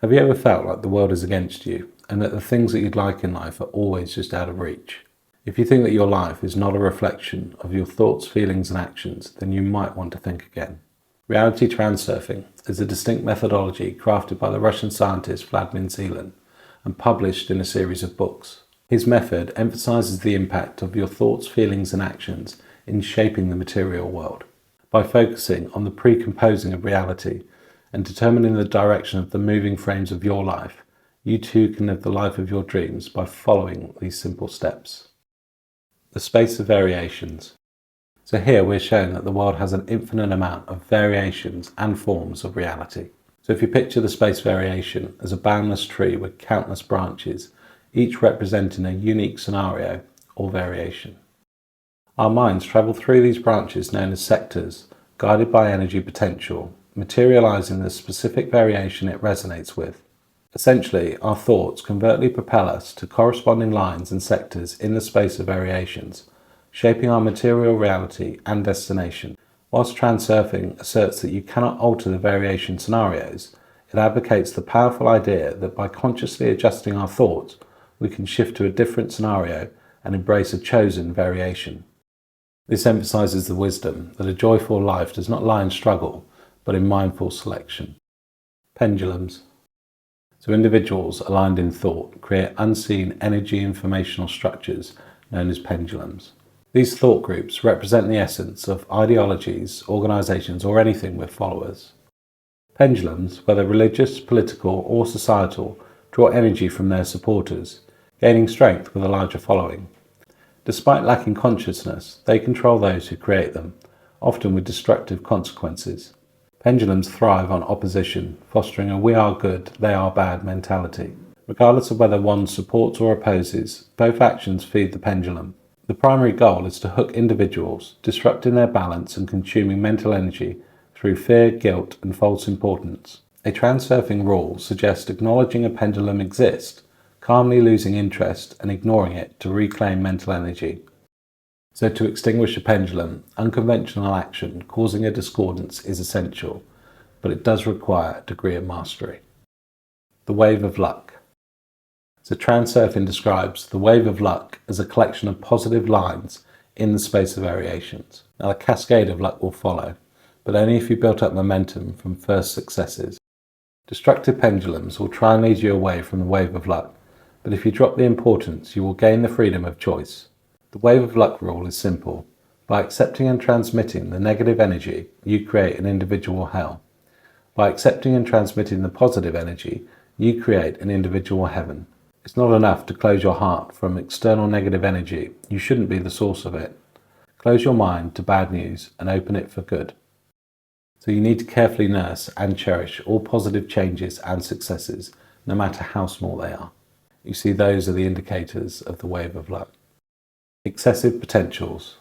Have you ever felt like the world is against you and that the things that you'd like in life are always just out of reach? If you think that your life is not a reflection of your thoughts, feelings and actions, then you might want to think again. Reality Transurfing is a distinct methodology crafted by the Russian scientist Vadim Zeland and published in a series of books. His method emphasizes the impact of your thoughts, feelings and actions in shaping the material world. By focusing on the precomposing of reality and determining the direction of the moving frames of your life, you too can live the life of your dreams by following these simple steps. The space of variations. So here we're showing that the world has an infinite amount of variations and forms of reality. So if you picture the space variation as a boundless tree with countless branches, each representing a unique scenario or variation. Our minds travel through these branches known as sectors, guided by energy potential, materializing the specific variation it resonates with. Essentially, our thoughts covertly propel us to corresponding lines and sectors in the space of variations, shaping our material reality and destination. Whilst transurfing asserts that you cannot alter the variation scenarios, it advocates the powerful idea that by consciously adjusting our thoughts, we can shift to a different scenario and embrace a chosen variation. This emphasizes the wisdom that a joyful life does not lie in struggle, but in mindful selection. Pendulums. So individuals aligned in thought create unseen energy informational structures known as pendulums. These thought groups represent the essence of ideologies, organizations, or anything with followers. Pendulums, whether religious, political, or societal, draw energy from their supporters, gaining strength with a larger following. Despite lacking consciousness, they control those who create them, often with destructive consequences. Pendulums thrive on opposition, fostering a we are good, they are bad mentality. Regardless of whether one supports or opposes, both actions feed the pendulum. The primary goal is to hook individuals, disrupting their balance and consuming mental energy through fear, guilt, and false importance. A transurfing rule suggests acknowledging a pendulum exists, calmly losing interest and ignoring it to reclaim mental energy. So to extinguish a pendulum, unconventional action causing a discordance is essential, but it does require a degree of mastery. The wave of luck. So transurfing describes the wave of luck as a collection of positive lines in the space of variations. Now the cascade of luck will follow, but only if you built up momentum from first successes. Destructive pendulums will try and lead you away from the wave of luck, but if you drop the importance, you will gain the freedom of choice. The wave of luck rule is simple. By accepting and transmitting the negative energy, you create an individual hell. By accepting and transmitting the positive energy, you create an individual heaven. It's not enough to close your heart from external negative energy. You shouldn't be the source of it. Close your mind to bad news and open it for good. So you need to carefully nurse and cherish all positive changes and successes, no matter how small they are. You see, those are the indicators of the wave of luck. Excessive potentials.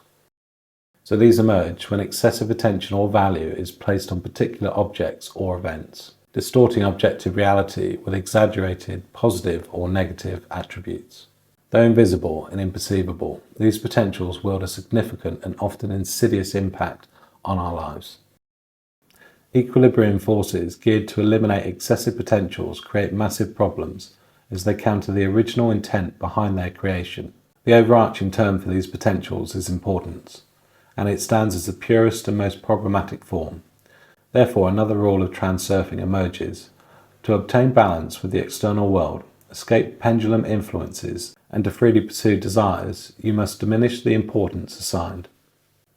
So these emerge when excessive attention or value is placed on particular objects or events, distorting objective reality with exaggerated positive or negative attributes. Though invisible and imperceivable, these potentials wield a significant and often insidious impact on our lives. Equilibrium forces geared to eliminate excessive potentials create massive problems as they counter the original intent behind their creation. The overarching term for these potentials is importance, and it stands as the purest and most problematic form. Therefore, another rule of transurfing emerges. To obtain balance with the external world, escape pendulum influences, and to freely pursue desires, you must diminish the importance assigned.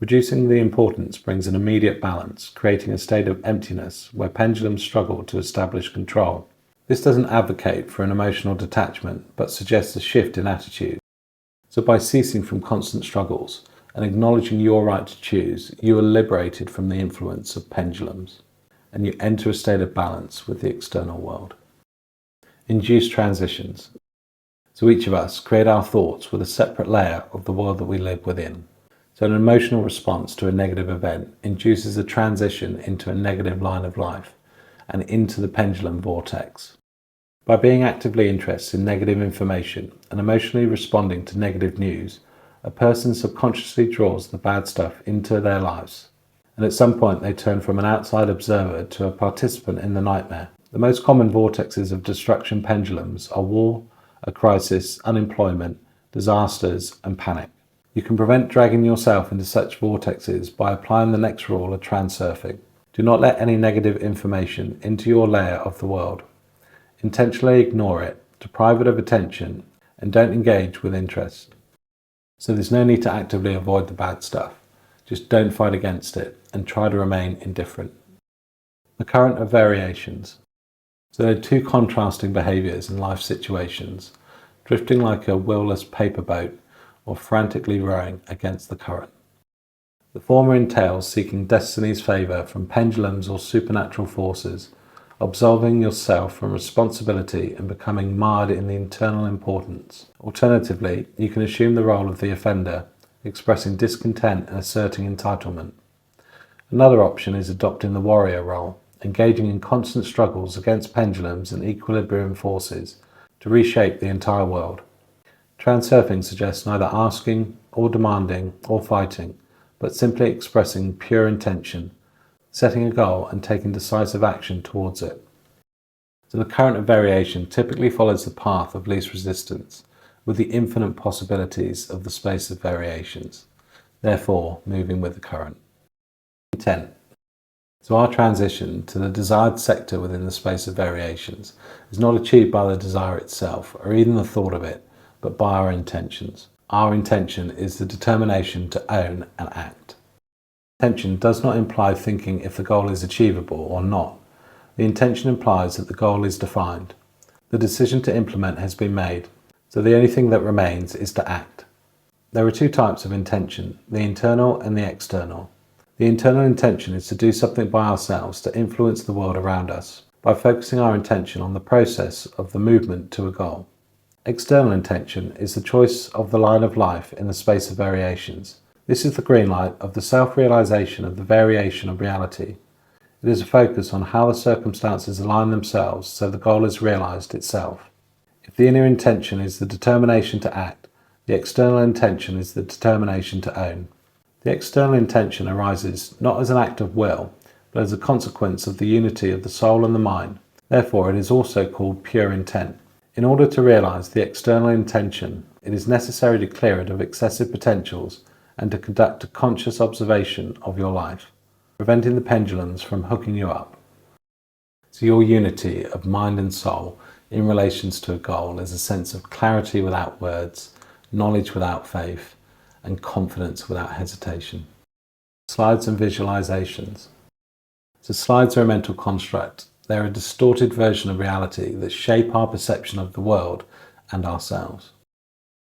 Reducing the importance brings an immediate balance, creating a state of emptiness where pendulums struggle to establish control. This doesn't advocate for an emotional detachment, but suggests a shift in attitude. So by ceasing from constant struggles and acknowledging your right to choose, you are liberated from the influence of pendulums, and you enter a state of balance with the external world. Induced transitions. So each of us create our thoughts with a separate layer of the world that we live within. So an emotional response to a negative event induces a transition into a negative line of life and into the pendulum vortex. By being actively interested in negative information and emotionally responding to negative news, a person subconsciously draws the bad stuff into their lives. And at some point they turn from an outside observer to a participant in the nightmare. The most common vortexes of destruction pendulums are war, a crisis, unemployment, disasters, and panic. You can prevent dragging yourself into such vortexes by applying the next rule of transurfing. Do not let any negative information into your layer of the world. Intentionally ignore it, deprive it of attention, and don't engage with interest. So there's no need to actively avoid the bad stuff. Just don't fight against it and try to remain indifferent. The current of variations. So there are two contrasting behaviours in life situations, drifting like a willless paper boat or frantically rowing against the current. The former entails seeking destiny's favour from pendulums or supernatural forces, absolving yourself from responsibility and becoming mired in the internal importance. Alternatively, you can assume the role of the offender, expressing discontent and asserting entitlement. Another option is adopting the warrior role, engaging in constant struggles against pendulums and equilibrium forces to reshape the entire world. Transurfing suggests neither asking or demanding or fighting, but simply expressing pure intention, setting a goal and taking decisive action towards it. So the current of variation typically follows the path of least resistance, with the infinite possibilities of the space of variations, therefore moving with the current. Intent. So our transition to the desired sector within the space of variations is not achieved by the desire itself, or even the thought of it, but by our intentions. Our intention is the determination to own and act. Intention does not imply thinking if the goal is achievable or not. The intention implies that the goal is defined. The decision to implement has been made, so the only thing that remains is to act. There are two types of intention, the internal and the external. The internal intention is to do something by ourselves to influence the world around us, by focusing our intention on the process of the movement to a goal. External intention is the choice of the line of life in the space of variations. This is the green light of the self-realization of the variation of reality. It is a focus on how the circumstances align themselves so the goal is realized itself. If the inner intention is the determination to act, the external intention is the determination to own. The external intention arises not as an act of will, but as a consequence of the unity of the soul and the mind. Therefore, it is also called pure intent. In order to realize the external intention, it is necessary to clear it of excessive potentials and to conduct a conscious observation of your life, preventing the pendulums from hooking you up. So your unity of mind and soul in relations to a goal is a sense of clarity without words, knowledge without faith, and confidence without hesitation. Slides and visualizations. So slides are a mental construct. They're a distorted version of reality that shape our perception of the world and ourselves.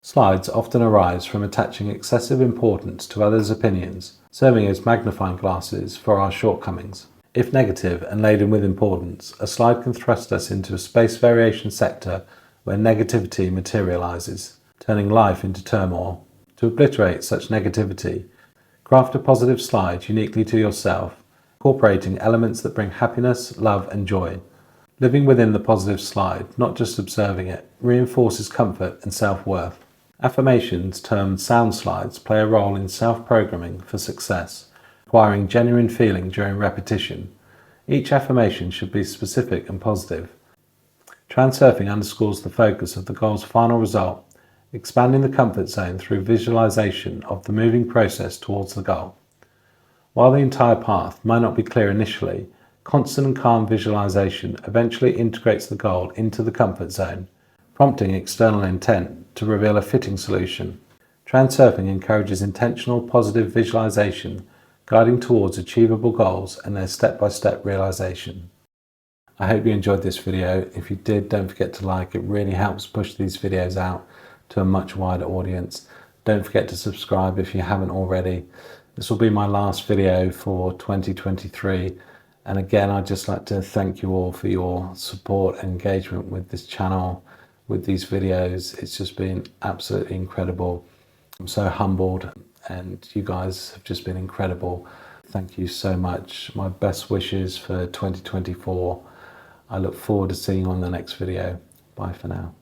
Slides often arise from attaching excessive importance to others' opinions, serving as magnifying glasses for our shortcomings. If negative and laden with importance, a slide can thrust us into a space variation sector where negativity materializes, turning life into turmoil. To obliterate such negativity, craft a positive slide uniquely to yourself, incorporating elements that bring happiness, love, and joy. Living within the positive slide, not just observing it, reinforces comfort and self-worth. Affirmations, termed sound slides, play a role in self-programming for success, requiring genuine feeling during repetition. Each affirmation should be specific and positive. Transurfing underscores the focus of the goal's final result, expanding the comfort zone through visualization of the moving process towards the goal. While the entire path might not be clear initially, constant and calm visualization eventually integrates the goal into the comfort zone, prompting external intent to reveal a fitting solution. Transurfing encourages intentional positive visualization, guiding towards achievable goals and their step-by-step realization. I hope you enjoyed this video. If you did, don't forget to like. It really helps push these videos out to a much wider audience. Don't forget to subscribe if you haven't already. This will be my last video for 2023. And again, I'd just like to thank you all for your support and engagement with this channel, with these videos. It's just been absolutely incredible. I'm so humbled and you guys have just been incredible. Thank you so much. My best wishes for 2024. I look forward to seeing you on the next video. Bye for now.